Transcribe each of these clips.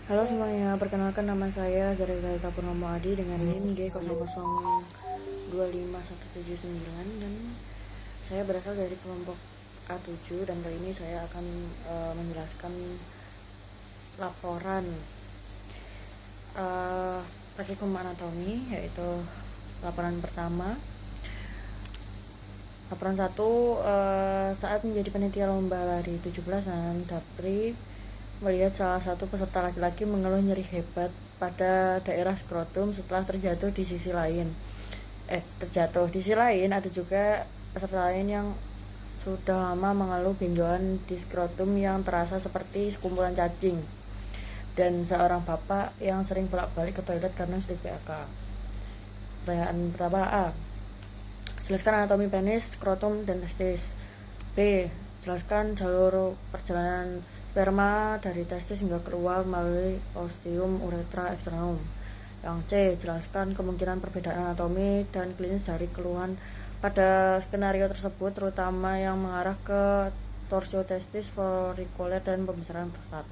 Halo semuanya, perkenalkan nama saya Zarika Purnomo Adi dengan NIM D00257179 dan saya berasal dari kelompok A7 dan kali ini saya akan menjelaskan laporan praktikum anatomi, yaitu laporan pertama. Laporan 1, saat menjadi panitia lomba lari 17-an, Dapri melihat salah satu peserta laki-laki mengeluh nyeri hebat pada daerah skrotum setelah terjatuh di sisi lain. Terjatuh. Di sisi lain ada juga peserta lain yang sudah lama mengeluh benjolan di skrotum yang terasa seperti sekumpulan cacing. Dan seorang bapak yang sering bolak-balik ke toilet karena sleep PAK. Pertanyaan pertama A. Jelaskan anatomi penis, skrotum, dan testis. B. Jelaskan jalur perjalanan sperma dari testis hingga keluar melalui ostium, uretra, eksternum. Yang C. Jelaskan kemungkinan perbedaan anatomi dan klinis dari keluhan pada skenario tersebut, terutama yang mengarah ke torsio testis, folikuler, dan pembesaran prostat.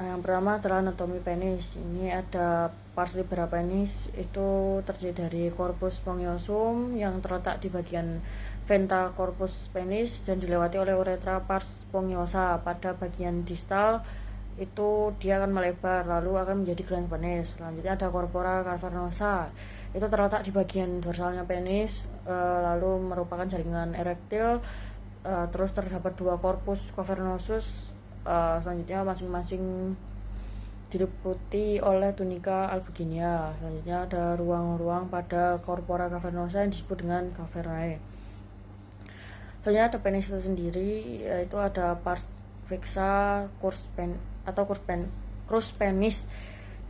Yang pertama adalah anatomi penis. Ini ada pars libera penis, itu terdiri dari corpus spongiosum yang terletak di bagian venta corpus penis dan dilewati oleh uretra pars spongiosa. Pada bagian distal itu dia akan melebar lalu akan menjadi glans penis. Selanjutnya ada corpora cavernosa, itu terletak di bagian dorsalnya penis, lalu merupakan jaringan erektil. Terus terdapat dua corpus cavernosus, selanjutnya masing-masing diliputi oleh tunika albuginia. Selanjutnya ada ruang-ruang pada corpora cavernosa yang disebut dengan cavernae. Selanjutnya ada penis itu sendiri, yaitu ada pars fixa, crus penis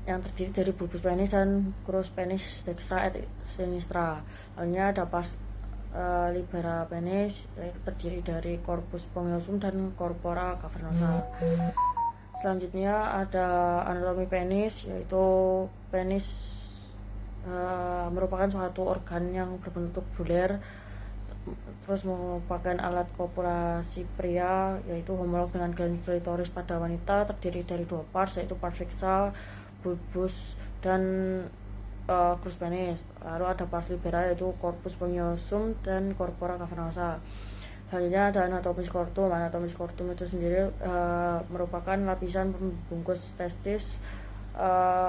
yang terdiri dari bulbus penis dan crus penis dextra et sinistra. Selanjutnya ada pars libera penis, yaitu terdiri dari corpus spongiosum dan corpora cavernosa. Selanjutnya ada anatomi penis, yaitu penis merupakan suatu organ yang berbentuk bulir, terus merupakan alat kopulasi pria, yaitu homolog dengan glans klitoris pada wanita, terdiri dari dua pars, yaitu pars fixa, bulbus, dan crus penis. Lalu ada pars libera, yaitu corpus spongiosum dan corpora cavernosa. Selanjutnya ada anatomi skrotum. Anatomi skrotum itu sendiri merupakan lapisan pembungkus testis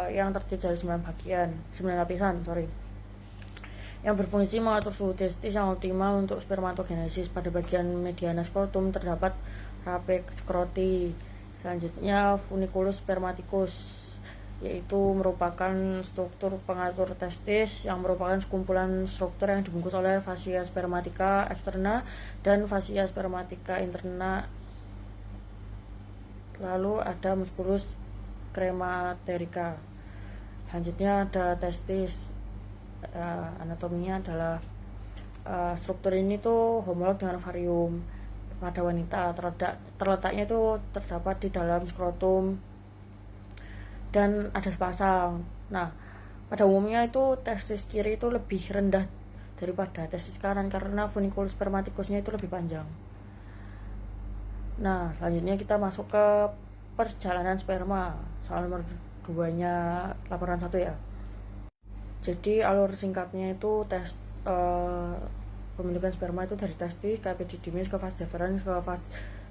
yang terdiri dari 9 lapisan, yang berfungsi mengatur suhu testis yang optimal untuk spermatogenesis. Pada bagian mediana skrotum terdapat rapex skroti. Selanjutnya funiculus spermaticus, yaitu merupakan struktur pengatur testis yang merupakan sekumpulan struktur yang dibungkus oleh fascia spermatica externa dan fascia spermatica interna. Lalu ada musculus crematerica. Selanjutnya ada testis. Anatominya adalah struktur ini tuh homolog dengan ovarium pada wanita. Terletaknya itu terdapat di dalam skrotum dan ada sepasang. Nah, pada umumnya itu testis kiri itu lebih rendah daripada testis kanan karena funiculus spermaticusnya itu lebih panjang. Nah, selanjutnya kita masuk ke perjalanan sperma. Soal nomor 2-nya laporan 1 ya. Jadi alur singkatnya itu pembentukan sperma itu dari testis ke epididymis, ke vas deferens, ke vas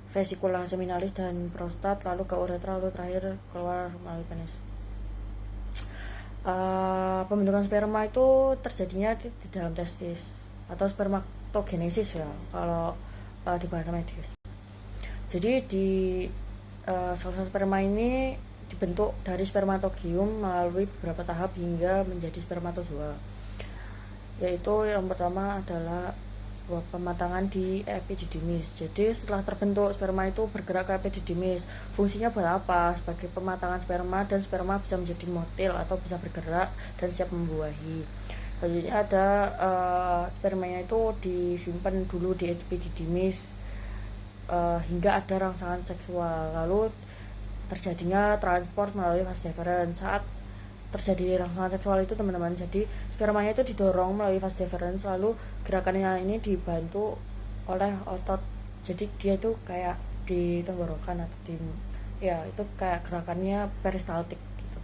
vesicula seminalis dan prostat, lalu ke uretra, lalu terakhir keluar melalui penis. Pembentukan sperma itu terjadinya di dalam testis atau spermatogenesis ya kalau di bahasa medis. Jadi di sel-sel sperma ini dibentuk dari spermatogium melalui beberapa tahap hingga menjadi spermatozoa. Yaitu yang pertama adalah pematangan di epididymis. Jadi setelah terbentuk, sperma itu bergerak ke epididymis. Fungsinya buat apa? Sebagai pematangan sperma, dan sperma bisa menjadi motil atau bisa bergerak dan siap membuahi. Selanjutnya ada spermanya itu disimpan dulu di epididymis hingga ada rangsangan seksual. Lalu terjadinya transport melalui vas deferens. Saat terjadi rangsangan seksual itu teman-teman, jadi spermanya itu didorong melalui vas deferens, lalu gerakannya ini dibantu oleh otot. Jadi dia itu kayak di tenggorokan atau di ya itu kayak gerakannya peristaltik gitu.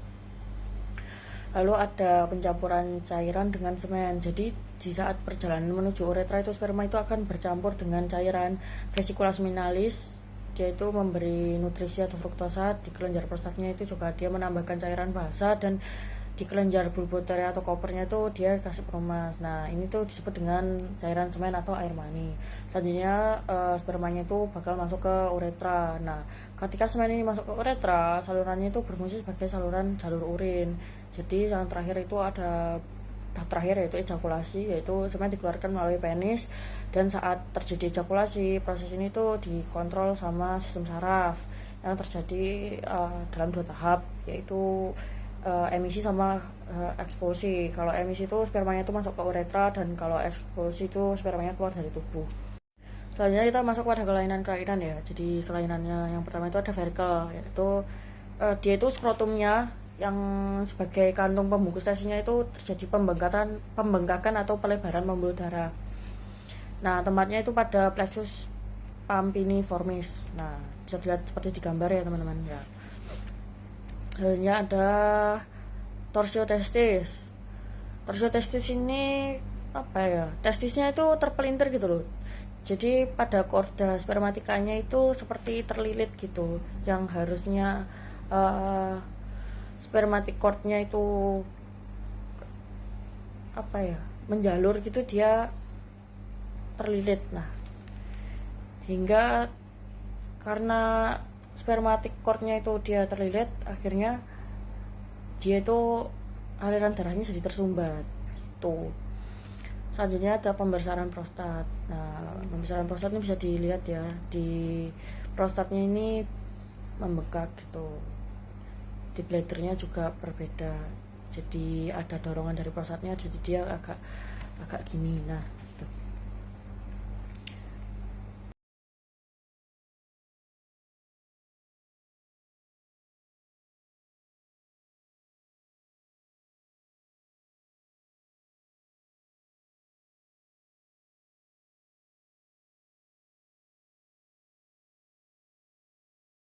Lalu ada pencampuran cairan dengan semen. Jadi di saat perjalanan menuju uretra itu sperma itu akan bercampur dengan cairan vesicula seminalis. Dia itu memberi nutrisi atau fruktosa. Di kelenjar prostatnya itu juga dia menambahkan cairan basa, dan di kelenjar bulboteria atau kopernya itu dia kasih perumas. Nah ini tuh disebut dengan cairan semen atau air mani. Selanjutnya spermanya itu bakal masuk ke uretra. Nah ketika semen ini masuk ke uretra, salurannya itu berfungsi sebagai saluran jalur urin. Jadi yang terakhir itu ada tahap terakhir, yaitu ejakulasi, yaitu semen dikeluarkan melalui penis. Dan saat terjadi ejakulasi, proses ini tuh dikontrol sama sistem saraf yang terjadi dalam 2 tahap, yaitu emisi sama ekspulsi. Kalau emisi itu spermanya itu masuk ke uretra, dan kalau ekspulsi itu spermanya keluar dari tubuh. Selanjutnya kita masuk pada kelainan-kelainan ya. Jadi kelainannya yang pertama itu ada vertical, yaitu dia itu skrotumnya yang sebagai kantung pembungkus testisnya itu terjadi pembengkakan atau pelebaran pembuluh darah. Nah tempatnya itu pada plexus pampiniformis. Nah bisa dilihat seperti di gambar ya teman-teman ya. Selanjutnya ada torsio testis. Torsio testis ini apa ya? Testisnya itu terpelintir gitu loh. Jadi pada korda spermatikanya itu seperti terlilit gitu, yang harusnya spermatic cordnya itu apa ya, menjalur gitu, dia terlilit. Nah hingga karena spermatic cordnya itu dia terlilit, akhirnya dia itu aliran darahnya jadi tersumbat gitu. Selanjutnya ada pembesaran prostat. Nah pembesaran prostat ini bisa dilihat ya, di prostatnya ini membengkak gitu, di bladdernya juga berbeda, jadi ada dorongan dari prostatnya, jadi dia agak gini. Nah